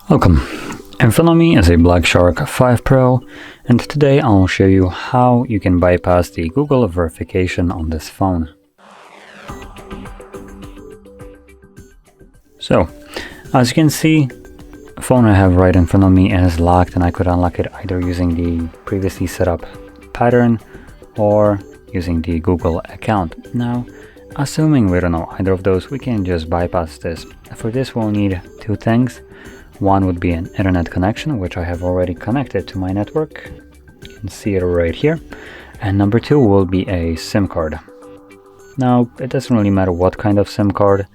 Welcome. In front of me is a Black Shark 5 Pro, and today I'll show you how you can bypass the Google verification on this phone. So, as you can see, the phone I have right in front of me is locked, and I could unlock it either using the previously set up pattern or using the Google account. Now, assuming we don't know either of those, we can just bypass this. For this we'll need two things. One would be an internet connection, which I have already connected to my network. You can see it right here. And number two will be a SIM card. Now, it doesn't really matter what kind of SIM card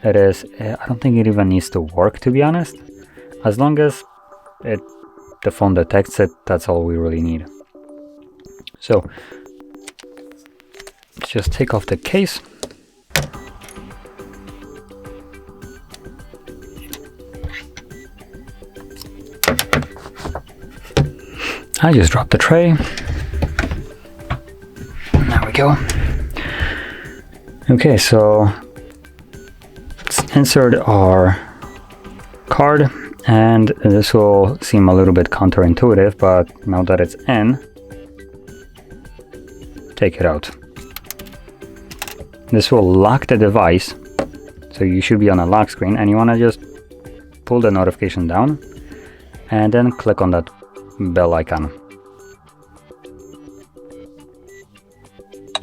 it is. I don't think it even needs to work, to be honest. As long as the phone detects it, that's all we really need. So, let's just take off the case. I just dropped the tray. There we go. Okay, so let's insert our card, and this will seem a little bit counterintuitive, but now that it's in, take it out. This will lock the device, so you should be on a lock screen, and you want to just pull the notification down and then click on that bell icon.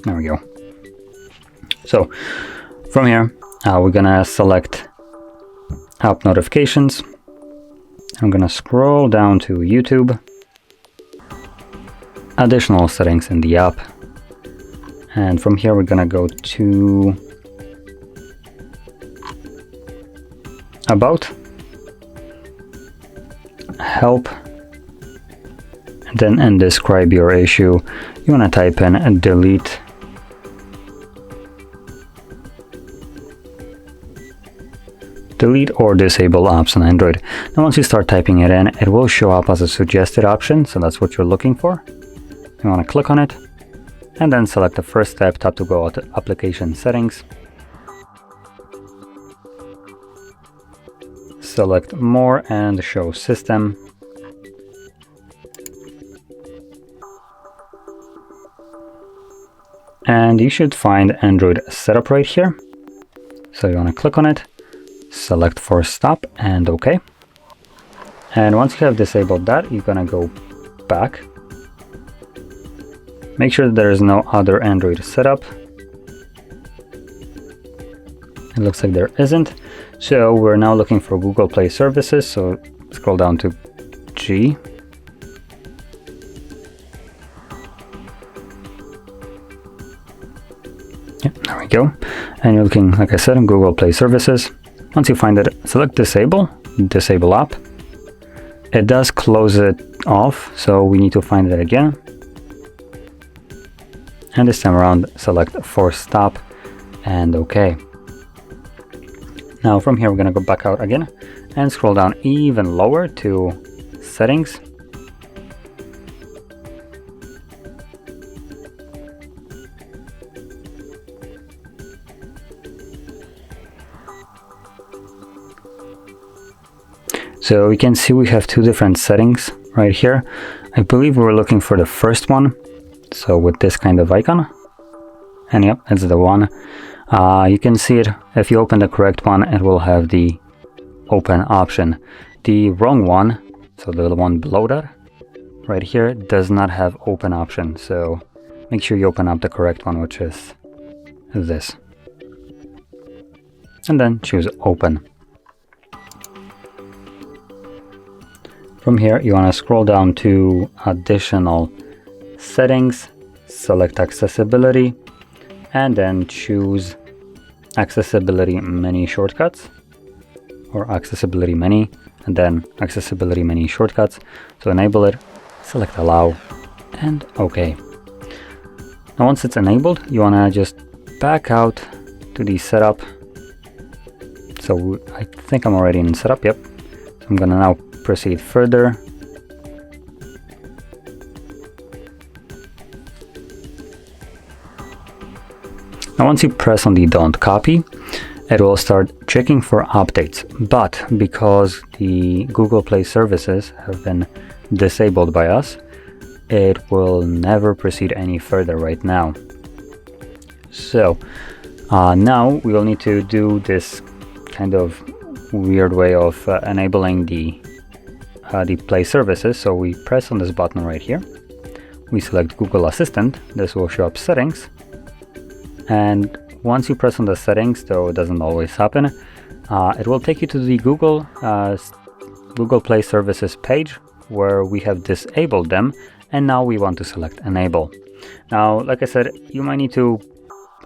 There we go. So from here we're gonna select app notifications. I'm gonna scroll down to YouTube, additional settings in the app, and from here we're gonna go to about, help, and then in describe your issue you want to type in and delete or disable apps on Android. Now once you start typing it in, it will show up as a suggested option, so that's what you're looking for. You want to click on it and then select the first step, tap to go to application settings, select more and show system. And you should find Android setup right here. So you want to click on it, select force stop, and OK. And once you have disabled that, you're going to go back. Make sure that there is no other Android setup. It looks like there isn't. So we're now looking for Google Play services. So scroll down to G. Yep, there we go. And you're looking, like I said, in Google Play services. Once you find it, select disable app. It does close it off, so we need to find it again. And this time around, select force stop and OK. Now from here, we're going to go back out again and scroll down even lower to settings. So we can see we have two different settings right here. I believe we're looking for the first one, so with this kind of icon. And yep, it's the one. You can see it. If you open the correct one, it will have the open option. The wrong one, so the one below that, right here, does not have open option. So make sure you open up the correct one, which is this. And then choose open. From here, you want to scroll down to additional settings, select accessibility, and then choose accessibility menu shortcuts, or accessibility menu, and then accessibility menu shortcuts. So enable it, select allow, and OK. Now once it's enabled, you want to just back out to the setup. So I think I'm already in setup, yep. So I'm gonna now proceed further. Now once you press on the don't copy, it will start checking for updates. But because the Google Play services have been disabled by us, it will never proceed any further right now. So now we will need to do this kind of weird way of enabling the Play services. So we press on this button right here. We select Google Assistant. This will show up settings. And once you press on the settings, though it doesn't always happen, it will take you to the Google Play services page where we have disabled them. And now we want to select enable. Now, like I said, you might need to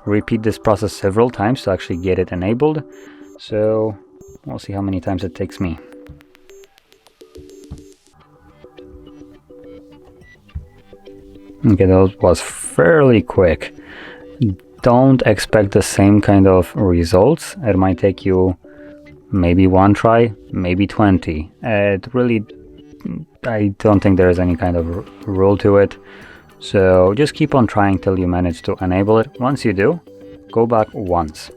repeat this process several times to actually get it enabled. So we'll see how many times it takes me. Okay, that was fairly quick. Don't expect the same kind of results. It might take you maybe one try, maybe 20. I don't think there is any kind of rule to it. So just keep on trying till you manage to enable it. Once you do, go back once.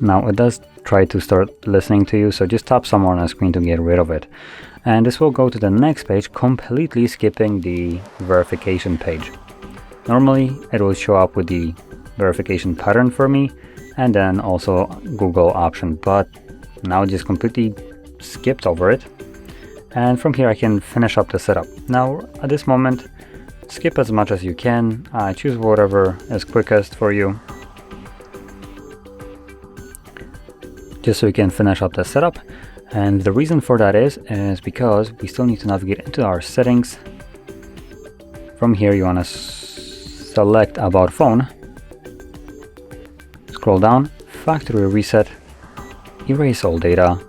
Now it does try to start listening to you, so just tap somewhere on the screen to get rid of it. And this will go to the next page, completely skipping the verification page. Normally it will show up with the verification pattern for me and then also Google option, but now just completely skipped over it. And from here I can finish up the setup. Now at this moment, skip as much as you can, choose whatever is quickest for you, just so we can finish up the setup. And the reason for that is because we still need to navigate into our settings. From here you want to select about phone, scroll down, factory reset, erase all data,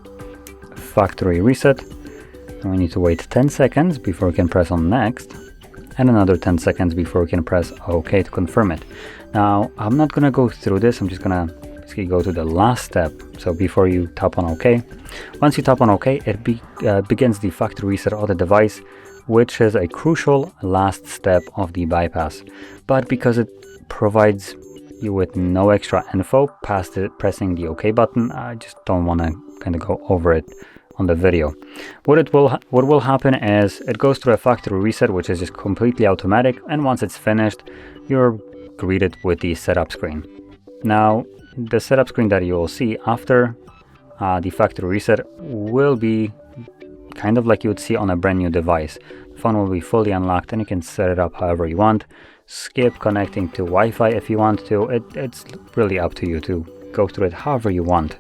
factory reset, and we need to wait 10 seconds before we can press on next, and another 10 seconds before we can press OK to confirm it. Now I'm not gonna go through this, I'm just gonna basically go to the last step. So before you tap on OK, once you tap on OK, it begins the factory reset of the device, which is a crucial last step of the bypass. But because it provides you with no extra info past pressing the OK button, I just don't want to kind of go over it on the video. What will happen is it goes through a factory reset, which is just completely automatic, and once it's finished, you're greeted with the setup screen. Now the setup screen that you will see after the factory reset will be kind of like you would see on a brand new device. The phone will be fully unlocked and you can set it up however you want. Skip connecting to Wi-Fi if you want to. It's really up to you to go through it however you want.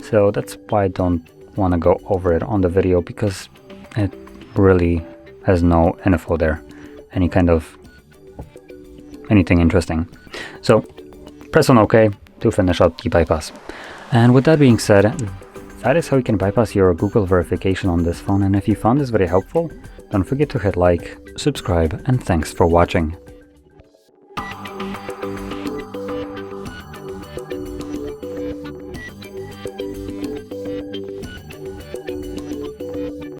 So that's why I don't want to go over it on the video, because it really has no info there, anything interesting. So press on OK to finish up the bypass. And with that being said, that is how you can bypass your Google verification on this phone. And if you found this very helpful, don't forget to hit like, subscribe, and thanks for watching.